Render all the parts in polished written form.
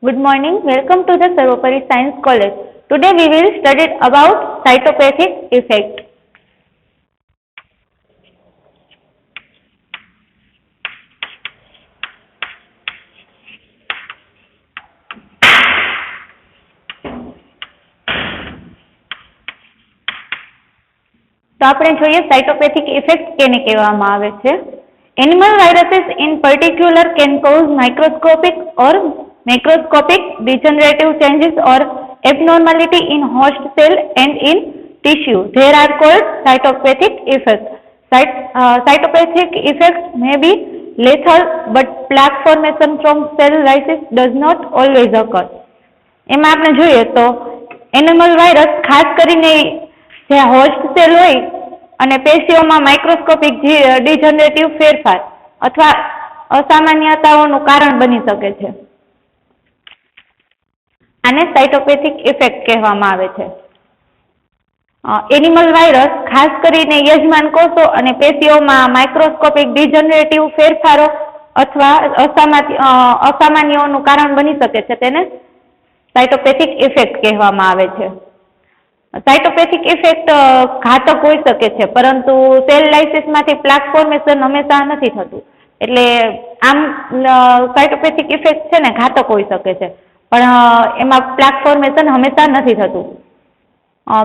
Good morning. Welcome to the Sarvopari Science College. Today we will study about cytopathic effect. તો આપણે જોઈએ સાયટોપેથિક effect કેને કહેવામાં આવે છે. Animal viruses in particular can cause microscopic or macroscopic degenerative changes or abnormality in host cell and in tissue. They are called cytopathic effects. Cytopathic effects may be lethal, but plaque formation from cell lysis does not always occur. એમાં આપણે જોઈએ તો animal virus ખાસ કરીને જે host cell હોય અને પેશીઓમાં microscopic degenerative ફેરફાર અથવા અસામાન્યતાઓનું કારણ બની શકે છે. આને સાયટોપેથિક ઇફેક્ટ કહેવામાં આવે છે. એનિમલ વાયરસ ખાસ કરીને યજમાન કોષો અને પેશીઓમાં માઇક્રોસ્કોપિક ડિજનરેટિવ ફેરફારો અથવા અસામાન્યઓનું કારણ બની શકે છે. તેને સાયટોપેથિક ઇફેક્ટ કહેવામાં આવે છે. સાયટોપેથિક ઇફેક્ટ ઘાતક હોઈ શકે છે, પરંતુ સેલ લાઇસિસમાંથી પ્લાક ફોર્મેશન હંમેશા નથી થતું. એટલે આમ સાયટોપેથિક ઇફેક્ટ છે ને ઘાતક હોઈ શકે છે, પણ એમાં પ્લાક ફોર્મેશન હંમેશા નથી થતું.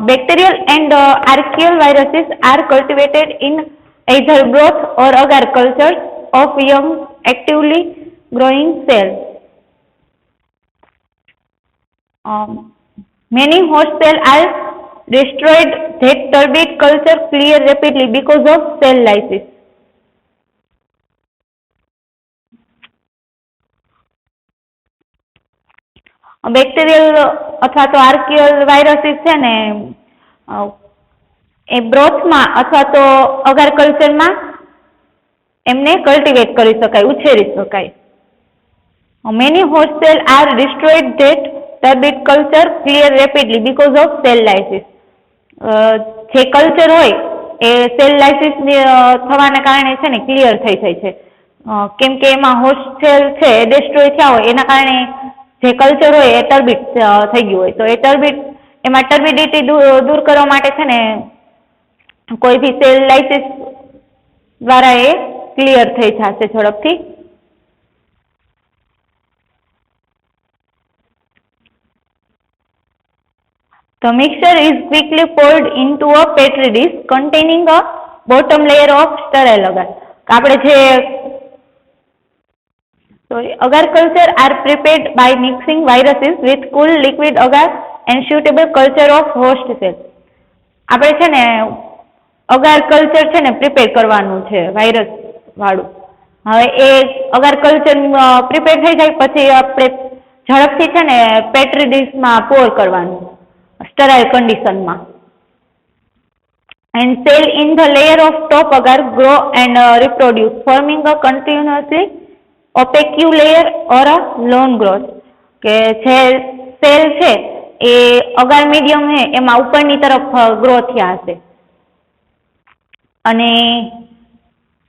Bacterial and archaeal viruses are cultivated in either growth or agar cultures of young actively growing cells. Many host cells are destroyed that turbid culture clear rapidly because of cell lysis. Bacterial અથવા તો આર્કિયલ viruses છે ને એ બ્રોથમાં અથવા તો અગાર કલ્ચરમાં એમને cultivate કરી શકાય, ઉછેરી શકાય. Many host cells are destroyed that turbid culture clear rapidly because of cell lysis. જે કલ્ચર હોય એ સેલ લાઇસિસ થવાના કારણે છે ને ક્લિયર થઈ જાય છે, કેમ કે એમાં હોસ્ટ સેલ છે એ ડિસ્ટ્રોય થયા હોય એના કારણે જે કલ્ચર હોય એ ટર્બિડ થઈ ગયું હોય. તો એ એમાં ટર્બિડિટી દૂર કરવા માટે છે ને કોઈ બી સેલ લાઇસિસ દ્વારા એ ક્લિયર થઈ જશે ઝડપથી. The mixture is quickly poured into a petri dish containing a bottom layer of sterile agar. આપણે જે agar culture are prepared by mixing viruses with cool liquid agar and suitable culture of host cells. આપણે છે ને અગાર culture છે ને prepare કરવાનું છે virus વાળું. હવે એ અગાર કલ્ચર પ્રિપેર થઈ જાય પછી આપણે ઝડપથી છે ને પેટ્રી ડિશમાં પોર કરવાનું sterile condition ma, and cell in the layer of top agar grow and reproduce, forming a continuously opaque layer or a lone growth. કે જે સેલ છે એ અગાર મીડિયમ છે એમાં ઉપરની તરફ ગ્રો થયા હશે અને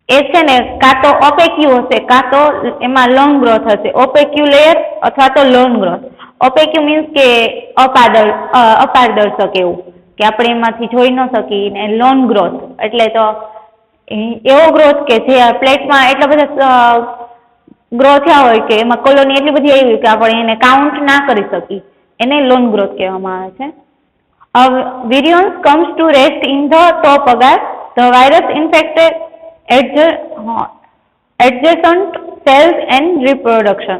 એ છે ને કાં તો ઓપેક્યુ હશે કાં તો એમાં લોંગ ગ્રોથ હશે. ઓપેક્યુ લેયર અથવા તો લોન ગ્રોથ. ઓપેક્યુ મીન્સ કે અપારદર્શક એવું કે આપણે એમાંથી જોઈ ન શકી, ને લોન ગ્રોથ એટલે તો એવો ગ્રોથ કે જે પ્લેટમાં એટલા બધા ગ્રો થયા હોય કે એમાં કોલોની એટલી બધી આવી કે આપણે એને કાઉન્ટ ના કરી શકી, એને લોન ગ્રોથ કહેવામાં આવે છે. Virions comes to rest in the top agar. The virus infected adjacent cells and reproduction.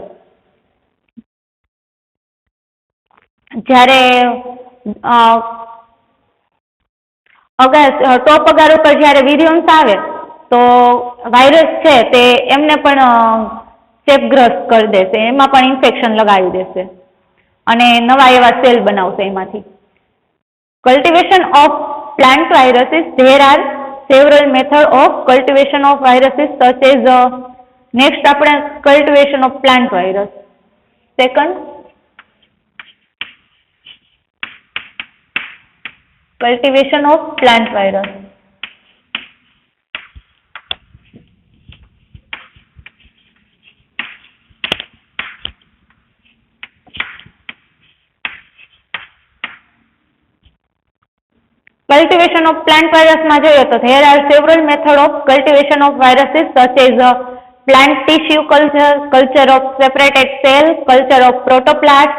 જ્યારે ટોપ અગાર ઉપર જ્યારે વિરિયોન્સ આવે તો વાયરસ છે તે એમને પણ ચેપગ્રસ્ત કરી દેશે, એમાં પણ ઇન્ફેક્શન લગાવી દેશે અને નવા એવા સેલ બનાવશે એમાંથી. Cultivation of plant viruses. There are several method of cultivation of viruses such as next આપણે cultivation of plant virus. Second, cultivation of plant virus. Cultivation of plant વાયરસમાં જોઈએ તો there are several method of cultivation of viruses such as plant tissue culture, culture of separated cell, culture of protoplast,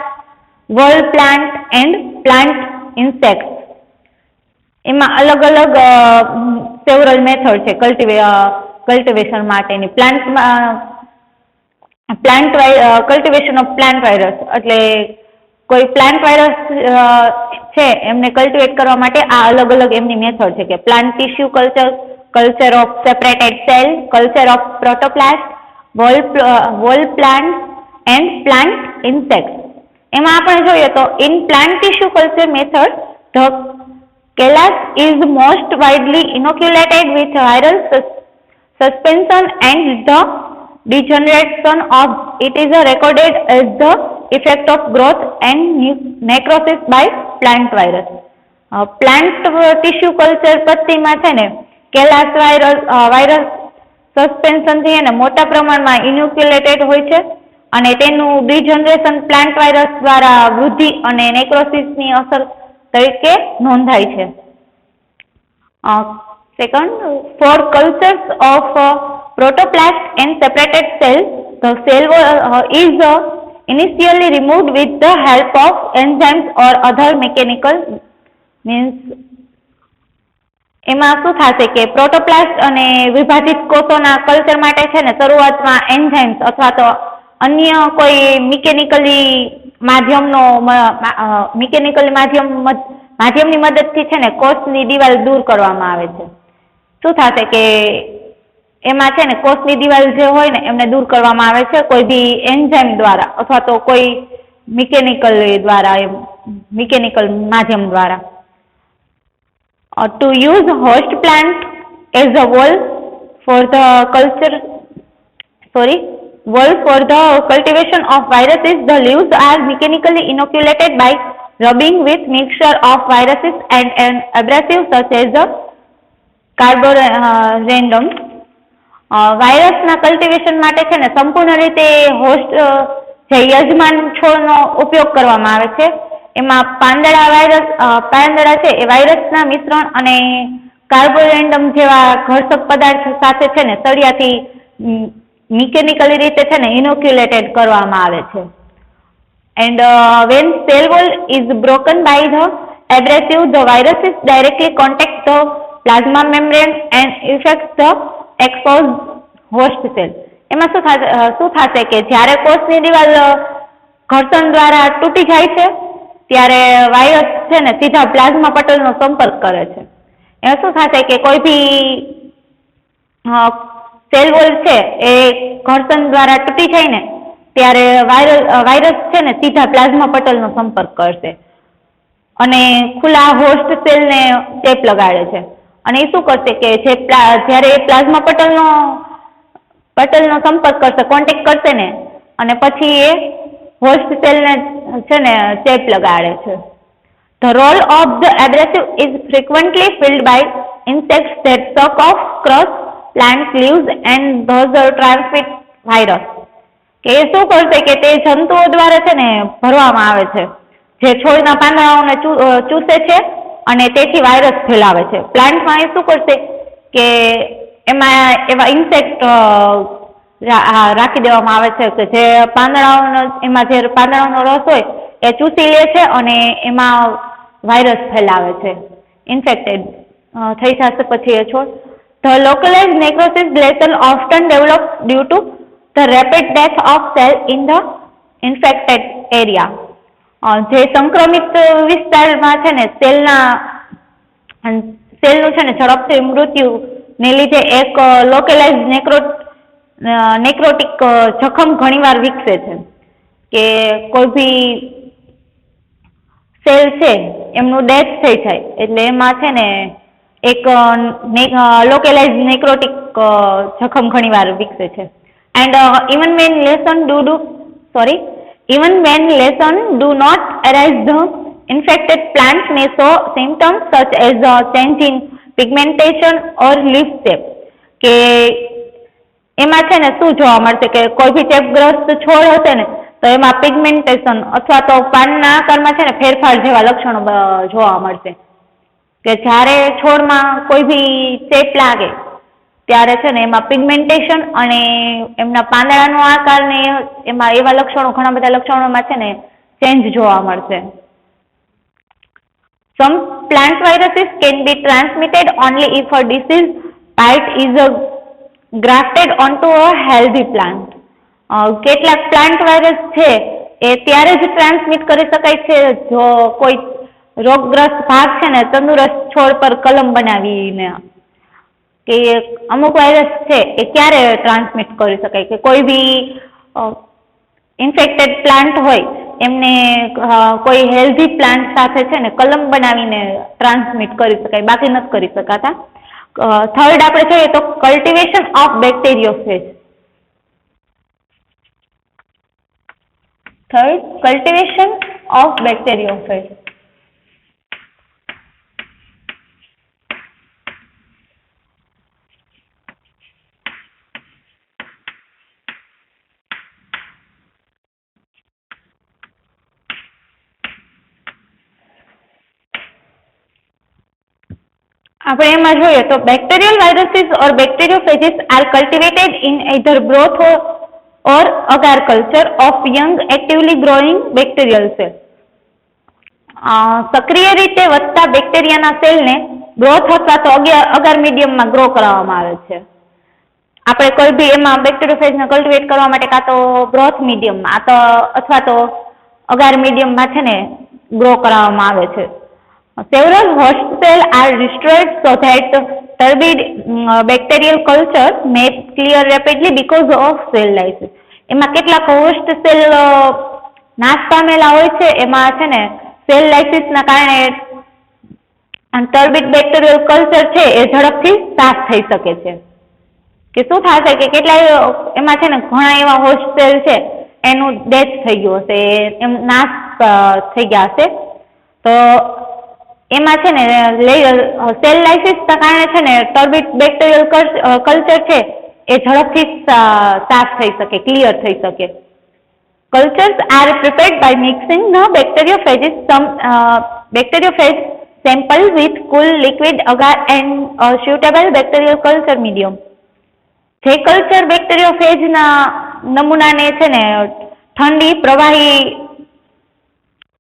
whole plant and plant insects. એમાં અલગ અલગ several method છે cultivation માટેની. Cultivation of plant virus એટલે કોઈ plant virus છે એમને cultivate કરવા માટે આ અલગ અલગ એમની મેથડ છે કે plant tissue culture, culture of separated cell, culture of protoplast, whole plant and plant insect. એમાં આપણે જોઈએ તો in plant tissue culture method the callus is most widely inoculated with viral suspension and the degeneration of it is recorded as the effect of growth and necrosis by plant virus. Plant tissue culture પદ્ધતિમાં છે ને Kailash virus સસ્પેન્શનથી એને મોટા પ્રમાણમાં ઇન્યુક્યુલેટેડ હોય છે અને તેનું ડિજનરેશન પ્લાન્ટ વાયરસ દ્વારા વૃદ્ધિ અને નેક્રોસિસની અસર તરીકે નોંધાય છે. Second, for cultures of protoplast and separated cells, the cell is initially removed with the help of enzymes or other mechanical means. એમાં શું થશે કે પ્રોટોપ્લાસ્ટ અને વિભાજિત કોષોના કલ્ચર માટે છે ને શરૂઆતમાં એન્ઝાઇમ્સ અથવા તો અન્ય કોઈ માધ્યમની મદદથી છે ને કોષની દિવાલ દૂર કરવામાં આવે છે. શું થશે કે એમાં છે ને કોષની દિવાલ જે હોય ને એમને દૂર કરવામાં આવે છે કોઈ બી એન્ઝાઇમ દ્વારા અથવા તો કોઈ મિકેનિકલ માધ્યમ દ્વારા. To use host plant as a wall for the cultivation of viruses, the leaves are mechanically inoculated by rubbing with mixture of viruses and an abrasive such as the carborundum. વાયરસના cultivation માટે છે ને સંપૂર્ણ રીતે host જે યજમાન છોડનો ઉપયોગ કરવામાં આવે છે. એમાં પાંદડા છે એ વાયરસના મિશ્રણ અને કાર્બોરેન્ડમ જેવા ઘર્ષક પદાર્થ સાથે છે ને તળિયાથી મિકેનિકલી રીતે છે ને ઇનોક્યુલેટેડ કરવામાં આવે છે. And when cell wall is broken by the abrasive, the viruses directly contact the plasma membrane and infects the exposed host cell. એમાં શું થશે કે જ્યારે કોષની દિવાલ ઘર્ષણ દ્વારા તૂટી જાય છે ત્યારે વાયરસ છે ને સીધા પ્લાઝમા પટલનો સંપર્ક કરે છે. એમાં શું થશે કે કોઈ બી સેલ વોલ છે એ ઘર્ષણ દ્વારા તૂટી જાય ને ત્યારે વાયરસ છે ને સીધા પ્લાઝમા પટલનો સંપર્ક કરશે અને ખુલ્લા હોસ્ટ સેલને ચેપ લગાડે છે. અને એ શું કરશે કે જ્યારે પ્લાઝમા પટલનો સંપર્ક કરશે, કોન્ટેક્ટ કરશે ને અને પછી એ હોસ્ટ સેલને છે ને ચેપ લગાડે છે. The role of the abrasive is frequently filled by insects that suck off, crush plant leaves and thus transmit virus. કે એ શું કરશે કે તે જંતુઓ દ્વારા છે ને ભરવામાં આવે છે જે છોડના પાંદડાઓને ચૂસે છે અને તેથી વાયરસ ફેલાવે છે. પ્લાન્ટમાં એ શું કરશે કે એમાં એવા ઇન્સેક્ટ રાખી દેવામાં આવે છે કે જે એમાં જે પાંદડાઓનો રસ હોય એ ચૂસી લે છે અને એમાં વાયરસ ફેલાવે છે. ઇન્ફેક્ટેડ થઈ જશે પછી એ છોડ. The localized necrosis lesion often develops due to the rapid death of cell in the infected area. જે સંક્રમિત વિસ્તારમાં છે ને સેલનું છે ને ઝડપથી મૃત્યુને લીધે એક લોકલાઇઝ નેક્રોટિક જખમ ઘણીવાર વિકસે છે કે કોઈ બી સેલ છે એમનું ડેથ થઈ જાય એટલે એમાં છે ને એક લોકલાઇઝ નેક્રોટિક જખમ ઘણીવાર વિકસે છે. And even when lesions do not arise, the infected plants may show symptoms such as change in pigmentation or leaf shape. કે એમાં છે ને શું જોવા મળશે કે કોઈ બી ચેપગ્રસ્ત છોડ હશે ને તો એમાં પિગમેન્ટેશન અથવા તો પાનના આકારમાં છે ને ફેરફાર જેવા લક્ષણો જોવા મળશે. કે જ્યારે છોડમાં કોઈ બી ચેપ લાગે ત્યારે છે ને એમાં પિગમેન્ટેશન અને એમના પાંદડાનો આકાર ને એમાં એવા લક્ષણો, ઘણા બધા લક્ષણોમાં છે ને ચેન્જ જોવા મળશે. Some plant viruses can be transmitted only if a disease bite is grafted onto a healthy plant. કેટલાક પ્લાન્ટ વાયરસ છે એ ત્યારે જ ટ્રાન્સમિટ કરી શકાય છે જો કોઈ રોગગ્રસ્ત ભાગ છે ને તંદુરસ્ત છોડ પર કલમ બનાવીને, કે અમુક વાયરસ છે એ ક્યારે ટ્રાન્સમિટ કરી શકાય કે કોઈ બી ઇન્ફેક્ટેડ પ્લાન્ટ હોય એમને કોઈ હેલ્ધી પ્લાન્ટ સાથે છે ને કલમ બનાવીને ટ્રાન્સમિટ કરી શકાય, બાકી નથી કરી શકાતા. થર્ડ આપણે જોઈએ તો cultivation of bacteriophage. Third, cultivation of bacteriophage. આપણે એમાં જોઈએ તો bacterial viruses or bacteriophages are cultivated in either growth or agar culture of young actively growing bacterial cells. સક્રિય રીતે વધતા બેક્ટેરિયાના સેલને ગ્રોથ અથવા તો અગાર મીડિયમમાં ગ્રો કરાવવામાં આવે છે. આપણે કોઈ બી એમાં બેક્ટેરિયોફેજને કલ્ટિવેટ કરવા માટે કાં તો ગ્રોથ મીડિયમમાં અથવા તો અગાર મીડિયમમાં છે ને ગ્રો કરાવવામાં આવે છે. Several host cells are destroyed so that turbid bacterial culture may clear rapidly because of cell lysis. એમાં કેટલાક હોસ્ટ સેલ નાશ પામેલા હોય છે, એમાં છે ને સેલ લાઇસિસના કારણે ટર્બિડ બેક્ટેરિયલ કલ્ચર છે એ ઝડપથી સાફ થઈ શકે છે. કે શું થશે કે કેટલાય એમાં છે ને ઘણા એવા હોસ્ટ સેલ છે એનું ડેથ થઈ ગયું હશે, એમ નાશ થઈ ગયા હશે, તો એમાં છે ને સેલ લાઇસિસના કારણે છે ને ટર્બિડ બેક્ટેરિયલ કલ્ચર છે એ ઝડપથી સાફ થઈ શકે, ક્લિયર થઈ શકે. Cultures are prepared by mixing the bacteriophage sample with cool liquid agar and a suitable bacterial culture medium. જે કલ્ચર બેક્ટેરિયોફેજના નમૂનાને છે ને ઠંડી પ્રવાહી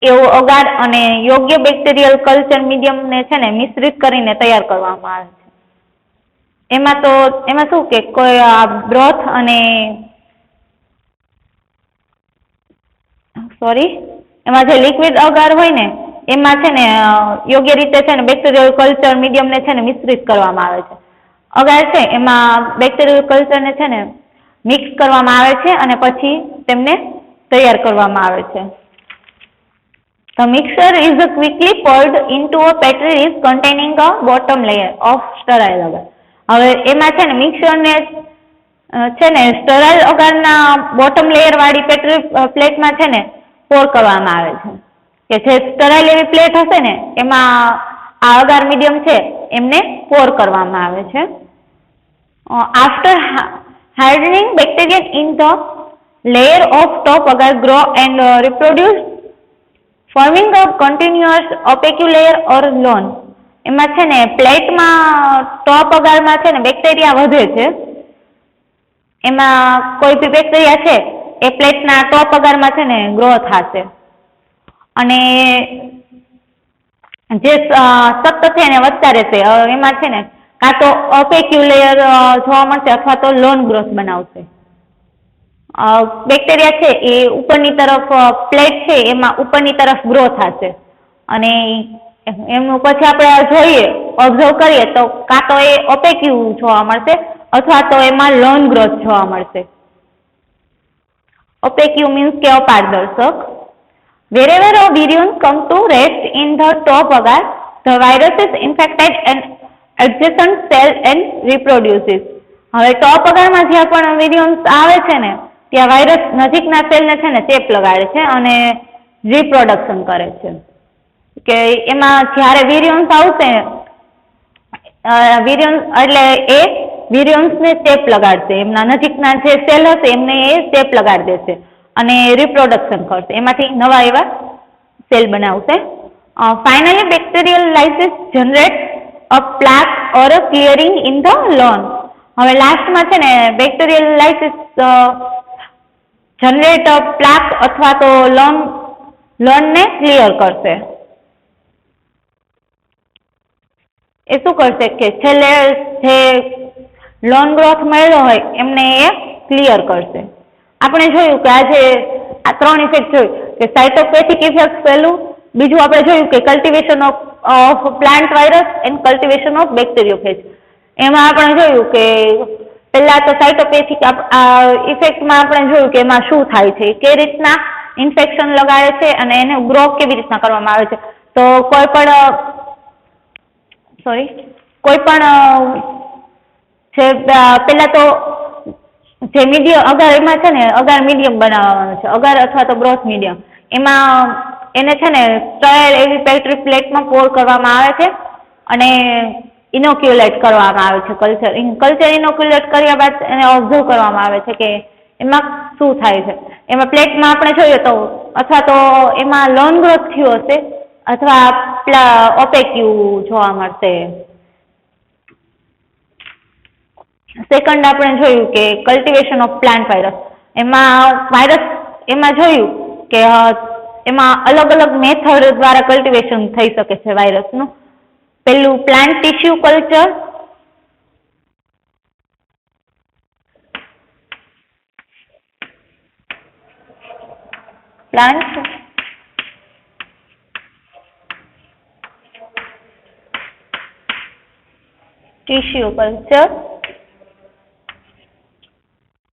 એવું અગાર અને યોગ્ય બેક્ટેરિયલ કલ્ચર મીડિયમને છે ને મિશ્રિત કરીને તૈયાર કરવામાં આવે છે. એમાં શું કે કોઈ બ્રોથ અને એમાં જે લિક્વિડ અગાર હોય ને એમાં છે ને યોગ્ય રીતે છે ને બેક્ટેરિયલ કલ્ચર મીડિયમને છે ને મિશ્રિત કરવામાં આવે છે. અગાર છે એમાં બેક્ટેરિયલ કલ્ચરને છે ને મિક્સ કરવામાં આવે છે અને પછી તેમને તૈયાર કરવામાં આવે છે. The mixture is quickly poured into a petri dish containing a bottom layer of sterile agar. હવે એમાં છે ને મિક્સરને છે ને સ્ટરાઇલ અગારના બોટમ લેયર વાળી પેટ્રી પ્લેટમાં છે ને પોર કરવામાં આવે છે. કે જે સ્ટરાઇલ એવી પ્લેટ હશે ને એમાં આ અગાર મીડિયમ છે એમને પોર કરવામાં આવે છે. After hardening, bacteria in the layer of top agar grow and reproduce, forming a continuous opaque layer or lawn. એમાં છે ને પ્લેટમાં ટોપ અગારમાં છે ને બેક્ટેરિયા વધે છે, એમાં કોઈ બી બેક્ટેરિયા છે એ પ્લેટના ટોપ અગારમાં છે ને ગ્રો થશે અને જે સતત છે એને વધતા રહેશે. એમાં છે ને કાં તો ઓપેક્યુ લેયર જોવા મળશે અથવા તો લોન ગ્રોથ બનાવશે. બેક્ટેરિયા છે એ ઉપરની તરફ પ્લેટ છે એમાં ઉપરની તરફ ગ્રો થશે અને એમનું પછી આપણે જોઈએ ઓબ્ઝર્વ કરીએ તો કાં તો એ ઓપેક્યુ જોવા મળશે અથવા તો એમાં લોન ગ્રોથ જોવા મળશે. ઓપેક્યુ મીન્સ કે અપારદર્શક. Wherever a virion come to rest in the top agar, the virus is infected and adjacent cell and reproduces. હવે ટોપ અગારમાં જ્યાં પણ વિરિયોન્સ આવે છે ને ત્યાં વાયરસ નજીકના સેલને છે ને ચેપ લગાડે છે અને રિપ્રોડક્શન કરે છે. કે એમાં જ્યારે વિરિયોન્સ આવશે એટલે એ વિરિયોન્સને ચેપ લગાડશે, એમના નજીકના જે સેલ હશે એમને એ ચેપ લગાડી દેશે અને રિપ્રોડક્શન કરશે, એમાંથી નવા એવા સેલ બનાવશે finally bacterial lysis generates a plaque or a clearing in the lawn. હવે લાસ્ટમાં છે ને બેક્ટેરિયલ લાઇસિસ જનરેટ પ્લાક અથવા તો લોનને ક્લિયર કરશે. એ શું કરશે કે છેલ્લે જે લોન ગ્રોથ મળ્યો હોય એમને એ ક્લિયર કરશે. આપણે જોયું કે આજે આ 3 ઇફેક્ટ જોયું કે સાયટોપેથિક ઇફેક્ટ પહેલું, બીજું આપણે જોયું કે cultivation of plant virus and cultivation of bacteriophage. એમાં આપણે જોયું કે પહેલા તો સાયટોપેથિક ઇફેક્ટમાં આપણે જોયું કે એમાં શું થાય છે, કેવી રીતના ઇન્ફેક્શન લગાડે છે અને એને ગ્રો કેવી રીતના કરવામાં આવે છે. તો કોઈ પણ જે પહેલા તો જે મીડિયમ અગર એમાં છે ને અગર મીડિયમ બનાવવાનો છે, અગર અથવા તો બ્રોથ મીડિયમ, એમાં એને છે ને સ્ટરાઇલ એવી પેટ્રી પ્લેટમાં પોર કરવામાં આવે છે અને ઇનોક્યુલેટ કરવામાં આવે છે. કલ્ચર ઇનોક્યુલેટ કર્યા બાદ એને ઓબ્ઝર્વ કરવામાં આવે છે કે એમાં શું થાય છે. એમાં પ્લેટમાં આપણે જોઈએ તો અથવા તો એમાં લોન ગ્રોથ થયું હશે અથવા ઓપેક્યુ જોવા મળશે. સેકન્ડ આપણે જોયું કે કલ્ટિવેશન ઓફ પ્લાન્ટ વાયરસ. એમાં જોયું કે એમાં અલગ અલગ મેથડ દ્વારા કલ્ટિવેશન થઈ શકે છે વાયરસનું. પહેલું પ્લાન્ટ ટિશ્યુ કલ્ચર,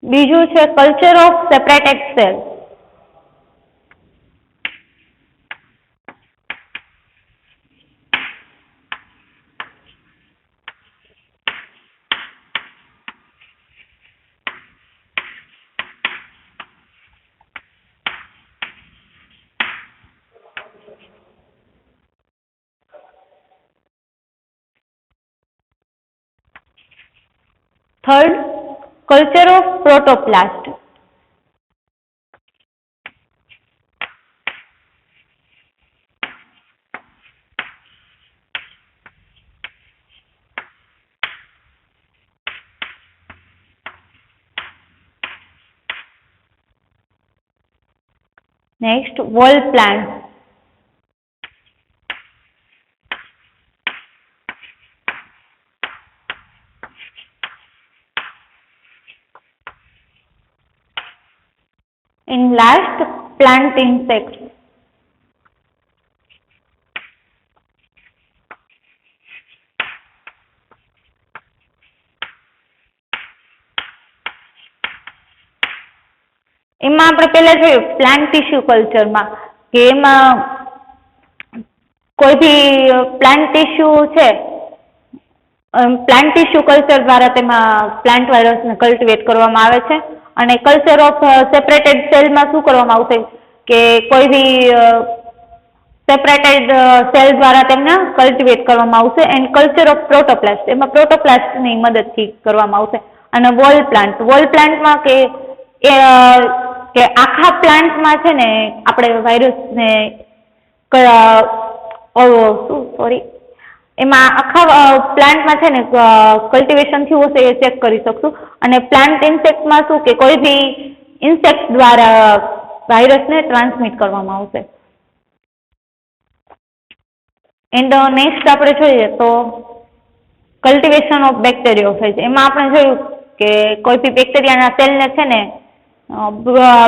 બીજું છે culture of separated cell. Third, culture of protoplast. Next, whole plant. In last, plant insects. એમાં આપણે પહેલા જોયું પ્લાન્ટ ટિશ્યુ કલ્ચરમાં કે એમાં કોઈ બી પ્લાન્ટ ટિશ્યુ છે, પ્લાન્ટ ટિશ્યુ કલ્ચર દ્વારા તેમાં પ્લાન્ટ વાયરસને કલ્ટિવેટ કરવામાં આવે છે. અને કલ્ચર ઓફ સેપરેટેડ સેલમાં શું કરવામાં આવશે કે કોઈ બી સેપરેટેડ સેલ દ્વારા તેમને કલ્ટિવેટ કરવામાં આવશે. એન્ડ કલ્ચર ઓફ પ્રોટોપ્લાસ્ટ, એમાં પ્રોટોપ્લાસ્ટની મદદથી કરવામાં આવશે. અને વોલ પ્લાન્ટમાં કે આખા પ્લાન્ટમાં છે ને આપણે વાયરસને એમાં આખા પ્લાન્ટમાં છે ને કલ્ટિવેશન થયું હશે એ ચેક કરી શકશું. અને પ્લાન્ટ ઇન્સેક્ટમાં શું કે કોઈ બી ઇન્સેક્ટ દ્વારા વાયરસને ટ્રાન્સમિટ કરવામાં આવશે. એન્ડ નેક્સ્ટ આપણે જોઈએ તો કલ્ટિવેશન ઓફ બેક્ટેરિયોફેજ. એમાં આપણે જોયું કે કોઈ બી બેક્ટેરિયાના સેલને છે ને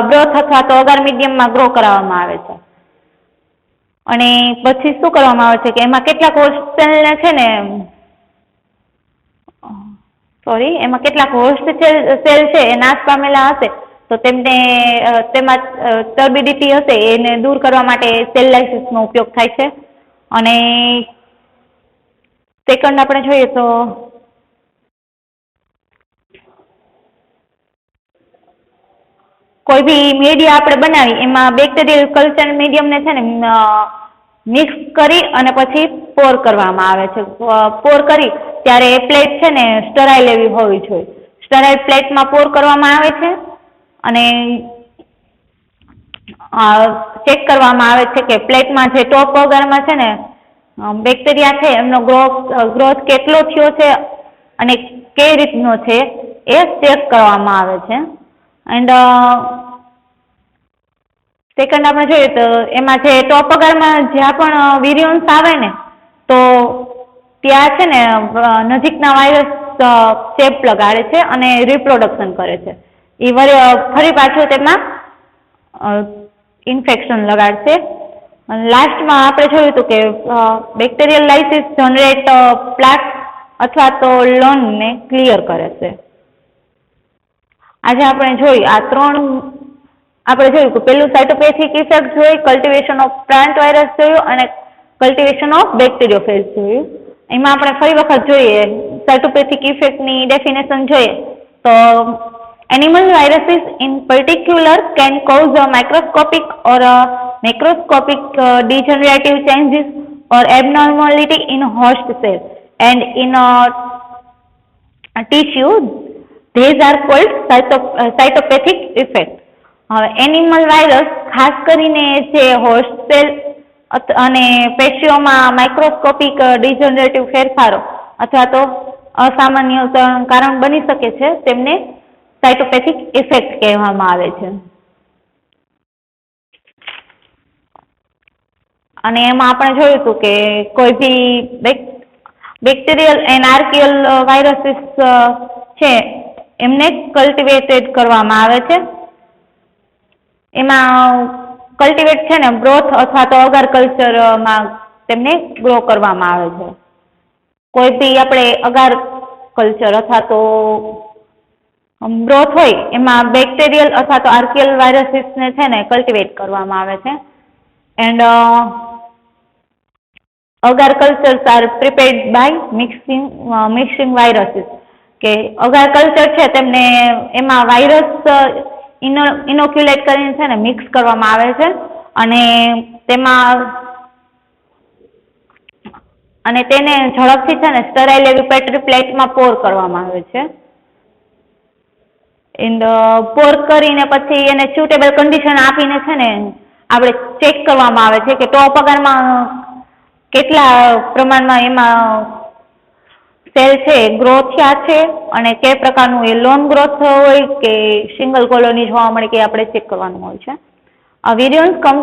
બ્રોથ અથવા તો અગર મીડિયમમાં ગ્રો કરાવવામાં આવે છે. અને પછી શું કરવામાં આવે છે કે એમાં કેટલાક હોસ્ટ સેલને છે ને એમાં કેટલાક હોસ્ટ સેલ છે એ નાશ પામેલા હશે તો તેમાં ટર્બિડિટી હશે એને દૂર કરવા માટે સેલ લાઇસિસનો ઉપયોગ થાય છે. અને સેકન્ડ આપણે જોઈએ તો કોઈ બી મીડિયા આપણે બનાવી એમાં બેક્ટેરિયલ કલ્ચર મીડિયમને છે ને મિક્સ કરી અને પછી પોર કરવામાં આવે છે. પોર કરી ત્યારે એ પ્લેટ છે ને સ્ટરાઇલ એવી હોવી જોઈએ. સ્ટરાઇલ પ્લેટમાં પોર કરવામાં આવે છે અને ચેક કરવામાં આવે છે કે પ્લેટમાં જે ટોપ વગરમાં છે ને બેક્ટેરિયા છે એમનો ગ્રોથ કેટલો થયો છે અને કઈ રીતનો છે એ ચેક કરવામાં આવે છે. એન્ડ સેકન્ડ આપણે જોઈએ તો એમાં જે ટોપ વગરમાં જ્યાં પણ વિરિયોન્સ આવે ને તો ત્યાં છે ને નજીકના વાયરસ ચેપ લગાડે છે અને રિપ્રોડક્શન કરે છે. એ ફરી પાછું તેમાં ઇન્ફેક્શન લગાડશે. લાસ્ટમાં આપણે જોયું હતું કે બેક્ટેરિયલ લાઇસિસ જનરેટ પ્લાક અથવા તો લોનને ક્લિયર કરે છે. આજે આપણે જોઈ આ ત્રણ આપણે જોયું કે પેલું સાયટોપેથિક ઇફેક્ટ જોઈ, કલ્ટિવેશન ઓફ પ્લાન્ટ વાયરસ જોયું અને કલ્ટિવેશન ઓફ બેક્ટેરિયોફેજ જોયું. એમાં આપણે ફરી વખત જોઈએ સાયટોપેથિક ઇફેક્ટની ડેફિનેશન જોઈએ તો animal viruses in particular can cause a microscopic or a macroscopic degenerative changes or abnormality in host cell and in tissue. These are called cytopathic effect. Animal virus ખાસ કરીને જે હોસ્ટ સેલ અને પેશીઓમાં microscopic degenerative ફેરફારો અથવા તો અસામાન્ય કારણ બની શકે છે તેમને સાયટોપેથિક ઇફેક્ટ કહેવામાં આવે છે. અને એમાં આપણે જોયું હતું કે કોઈ બી બેક્ટેરિયલ એન્ડ આર્કિયલ વાયરસીસ છે એમને કલ્ટિવેટેડ કરવામાં આવે છે. એમાં કલ્ટિવેટ છે ને બ્રોથ અથવા તો અગર કલ્ચરમાં તેમને ગ્રો કરવામાં આવે છે. કોઈ બી આપણે અગાર કલ્ચર અથવા તો બ્રોથ હોય એમાં બેક્ટેરિયલ અથવા તો આર્કિયલ વાયરસીસને છે ને કલ્ટિવેટ કરવામાં આવે છે. And agar cultures are prepared by mixing viruses કે અગાર કલ્ચર છે તેમને એમાં વાયરસ ઇનોક્યુલેટ કરીને છે ને મિક્સ કરવામાં આવે છે અને તેને ઝડપથી છે ને સ્ટરાઇલ એવી પેટ્રી પ્લેટમાં પોર કરવામાં આવે છે. એન્ડ પોર કરીને પછી એને સ્યુટેબલ કન્ડિશન આપીને છે ને આપણે ચેક કરવામાં આવે છે કે ટોપ પગારમાં કેટલા પ્રમાણમાં એમાં સેલ છે ગ્રો થયા છે અને કઈ પ્રકારનું એ લોન ગ્રોથ હોય કે સિંગલ કોલોની જોવા મળે કે આપણે ચેક કરવાનું હોય છે. Virions come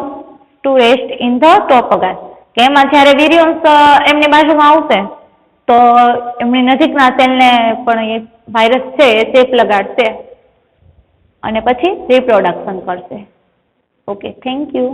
to rest in the top પગાર કે એમાં જ્યારે વિરિયોન્સ એમની બાજુમાં આવશે તો એમની નજીકના સેલને પણ એ વાયરસ છે એ ચેપ લગાડશે અને પછી રિપ્રોડક્શન કરશે. Okay, thank you.